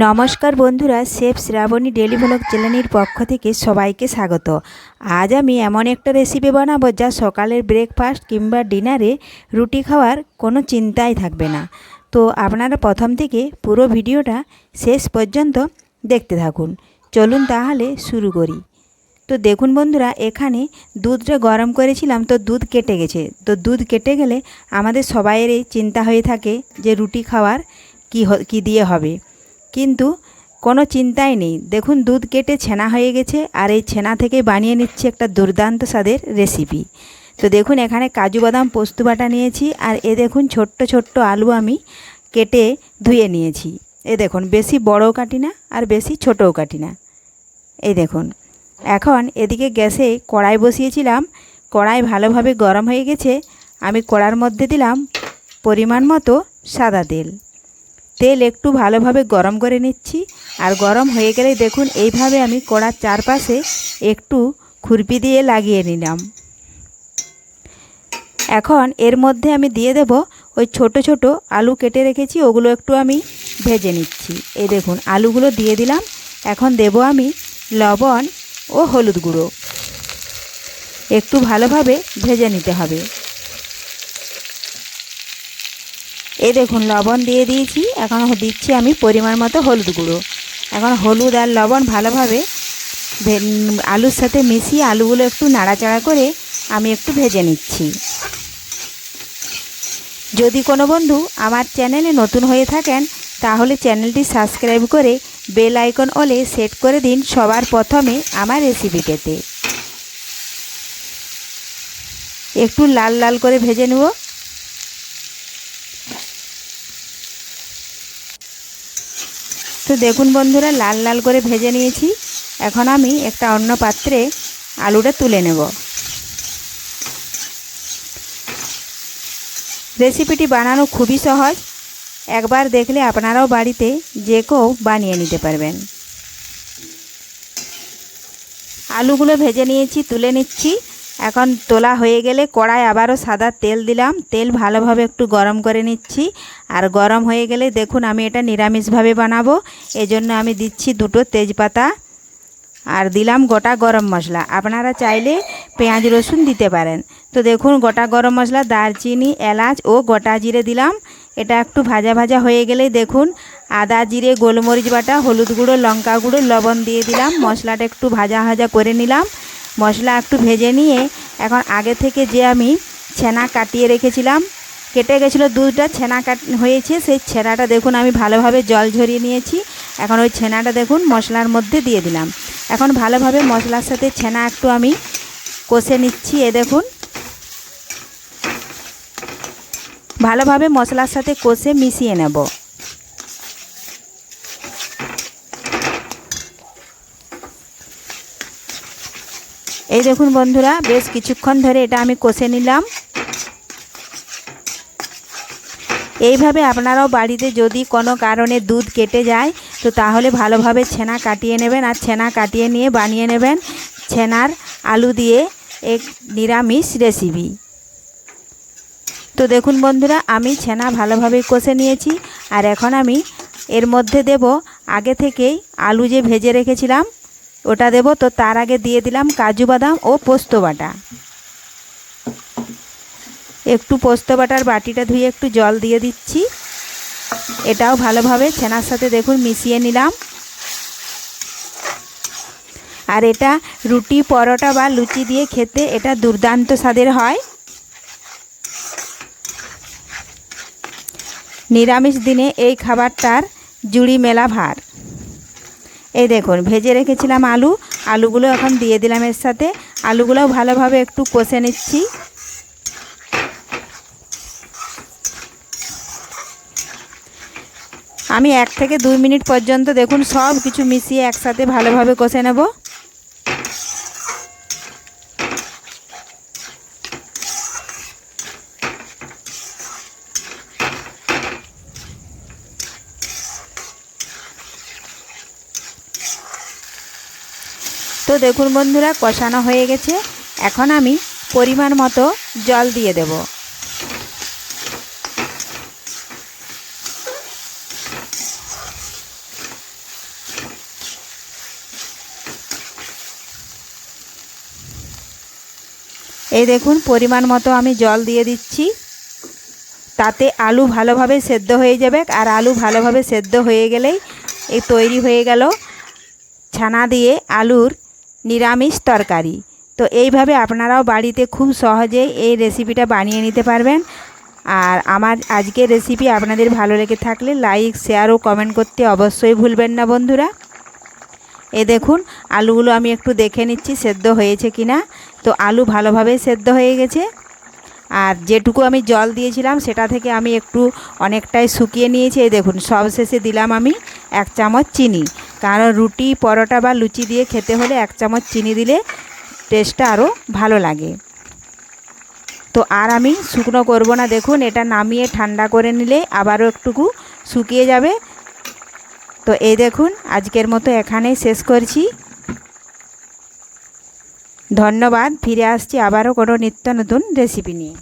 নমস্কার বন্ধুরা, chef Shrabani daily blog চ্যানেলের পক্ষ থেকে সবাইকে স্বাগত। আজ আমি এমন একটা রেসিপি বানাবো যা সকালের ব্রেকফাস্ট কিংবা ডিনারে রুটি খাওয়ার কোনো চিন্তাই থাকবে না। তো আপনারা প্রথম থেকে পুরো ভিডিওটা শেষ পর্যন্ত দেখতে থাকুন। চলুন তাহলে শুরু করি। তো দেখুন বন্ধুরা, এখানে দুধটা গরম করেছিলাম, তো দুধ কেটে গেছে। তো দুধ কেটে গেলে আমাদের সবাইয়েরই চিন্তা হয়ে থাকে যে রুটি খাওয়ার কী দিয়ে হবে, কিন্তু কোনো চিন্তাই নেই। দেখুন দুধ কেটে ছানা হয়ে গেছে, আর এই ছানা থেকে বানিয়ে নিচ্ছি একটা দুর্দান্ত স্বাদের রেসিপি। তো দেখুন এখানে কাজু বাদাম পোস্ত বাটা নিয়েছি, আর এ দেখুন ছোট্ট ছোট্ট আলু আমি কেটে ধুয়ে নিয়েছি। এ দেখুন বেশি বড়ও কাটি না আর বেশি ছোটও কাটি না। এই দেখুন এখন এদিকে গ্যাসে কড়াই বসিয়েছিলাম, কড়াই ভালোভাবে গরম হয়ে গেছে। আমি কড়ার মধ্যে দিলাম পরিমাণ মতো সাদা তেল। তেল একটু ভালোভাবে গরম করে নিচ্ছি, আর গরম হয়ে গেলে দেখুন এইভাবে আমি কড়ার চারপাশে একটু খুরপি দিয়ে লাগিয়ে নিলাম। এখন এর মধ্যে আমি দিয়ে দেব ওই ছোট ছোট আলু কেটে রেখেছি, ওগুলো একটু আমি ভেজে নিচ্ছি। এই দেখুন আলুগুলো দিয়ে দিলাম। এখন দেব আমি লবণ ও হলুদ গুঁড়ো, একটু ভালোভাবে ভেজে নিতে হবে। এই দেখুন লবণ দিয়ে দিয়েছি, এখন দিচ্ছি আমি পরিমাণ মতো হলুদ গুঁড়ো। এখন হলুদ আর লবণ ভালোভাবে আলুর সাথে মিশিয়ে আলুগুলো একটু নাড়াচাড়া করে আমি একটু ভেজে নিচ্ছি। যদি কোনো বন্ধু আমার চ্যানেলে নতুন হয়ে থাকেন তাহলে চ্যানেলটি সাবস্ক্রাইব করে বেল আইকন অলে সেট করে দিন সবার প্রথমে আমার রেসিপি পেতে। একটু লাল লাল করে ভেজে নেব। তো দেখুন বন্ধুরা লাল লাল করে ভেজে নিয়েছি। এখন আমি একটা অন্য পাত্রে আলুটা তুলে নেব। রেসিপিটি বানানো খুবই সহজ, একবার দেখলে আপনারাও বাড়িতে যে কেউ বানিয়ে নিতে পারবেন। আলুগুলো ভেজে নিয়েছি, তুলে নিচ্ছি। এখন তোলা হয়ে গেলে কড়াই আবারও সাদা তেল দিলাম। তেল ভালোভাবে একটু গরম করে নিচ্ছি, আর গরম হয়ে গেলে দেখুন আমি এটা নিরামিষভাবে বানাবো, এজন্য আমি দিচ্ছি দুটো তেজপাতা আর দিলাম গোটা গরম মশলা। আপনারা চাইলে পেঁয়াজ রসুন দিতে পারেন। তো দেখুন গোটা গরম মশলা, দারচিনি, এলাচ ও গোটা জিরে দিলাম। এটা একটু ভাজা ভাজা হয়ে গেলে দেখুন আদা, জিরে, গোলমরিচ বাটা, হলুদ গুঁড়ো, লঙ্কা গুঁড়ো, লবণ দিয়ে দিলাম। মশলাটা একটু ভাজা ভাজা করে নিলাম। মশলা একটু ভেজে নিয়ে এখন আগে থেকে যে আমি ছানা কাটিয়ে রেখেছিলাম, কেটে গেছিলো দুধটা, ছানা হয়েছে, সেই ছানাটা দেখুন আমি ভালোভাবে জল ঝরিয়ে নিয়েছি। এখন ওই ছানাটা দেখুন মশলার মধ্যে দিয়ে দিলাম। এখন ভালোভাবে মশলার সাথে ছানা একটু আমি কষে নিচ্ছি। এ দেখুন ভালোভাবে মশলার সাথে কষে মিশিয়ে নেব। এই দেখুন বন্ধুরা বেশ কিছুক্ষণ ধরে এটা আমি কষে নিলাম। এইভাবে আপনারাও বাড়িতে যদি কোনো কারণে দুধ কেটে যায় তো তাহলে ভালোভাবে ছানা কাটিয়ে নেবেন, আর ছানা কাটিয়ে নিয়ে বানিয়ে নেবেন ছানার আলু দিয়ে এক নিরামিষ রেসিপি। তো দেখুন বন্ধুরা আমি ছানা ভালোভাবে কষে নিয়েছি, আর এখন আমি এর মধ্যে দেব আগে থেকেই আলু যে ভেজে রেখেছিলাম ওটা দেব। তো তার আগে দিয়ে দিলাম কাজু বাদাম ও পোস্ত বাটা। একটু পোস্ত বাটার বাটিটা ধুয়ে একটু জল দিয়ে দিচ্ছি। এটাও ভালোভাবে ছানার সাথে দেখুন মিশিয়ে নিলাম। আর এটা রুটি, পরোটা বা লুচি দিয়ে খেতে এটা দুর্দান্ত স্বাদের হয়। নিরামিষ দিনে এই খাবারটার জুড়ি মেলা ভার। এই দেখুন ভেজে রেখেছিলাম আলুগুলো এখন দিয়ে দিলাম এর সাথে। আলুগুলোও ভালোভাবে একটু কষে নিচ্ছি। আমি 1 থেকে 2 মিনিট পর্যন্ত দেখুন সব কিছু মিশিয়ে একসাথে ভালোভাবে কষে নেব। তো দেখুন বন্ধুরা কষানো হয়ে গেছে। এখন আমি পরিমাণ মতো জল দিয়ে দেব। এই দেখুন পরিমাণ মতো আমি জল দিয়ে দিচ্ছি, তাতে আলু ভালোভাবে সেদ্ধ হয়ে যাবে। আর আলু ভালোভাবে সেদ্ধ হয়ে গেলেই এই তৈরি হয়ে গেল ছানা দিয়ে আলুর নিরামিষ তরকারি। তো এইভাবে আপনারাও বাড়িতে খুব সহজেই এই রেসিপিটা বানিয়ে নিতে পারবেন। আর আমার আজকের রেসিপি আপনাদের ভালো লেগে থাকলে লাইক, শেয়ার ও কমেন্ট করতে অবশ্যই ভুলবেন না বন্ধুরা। এ দেখুন আলুগুলো আমি একটু দেখে নিচ্ছি সেদ্ধ হয়েছে কিনা। তো আলু ভালোভাবে সেদ্ধ হয়ে গেছে। আর যেটুকু আমি জল দিয়েছিলাম সেটা থেকে আমি একটু অনেকটাই শুকিয়ে নিয়েছি। এই দেখুন সবশেষে দিলাম আমি 1 চামচ চিনি, কারণ রুটি, পরোটা বা লুচি দিয়ে খেতে হলে 1 চামচ চিনি দিলে টেস্টটা আরও ভালো লাগে। তো আর আমি শুকনো করব না, দেখুন এটা নামিয়ে ঠান্ডা করে নিলে আবারও একটুকু শুকিয়ে যাবে। তো এই দেখুন আজকের মতো এখানেই শেষ করছি। ধন্যবাদ। ফিরে আসছি আবারও কোনো নিত্য নতুন রেসিপি নিয়ে।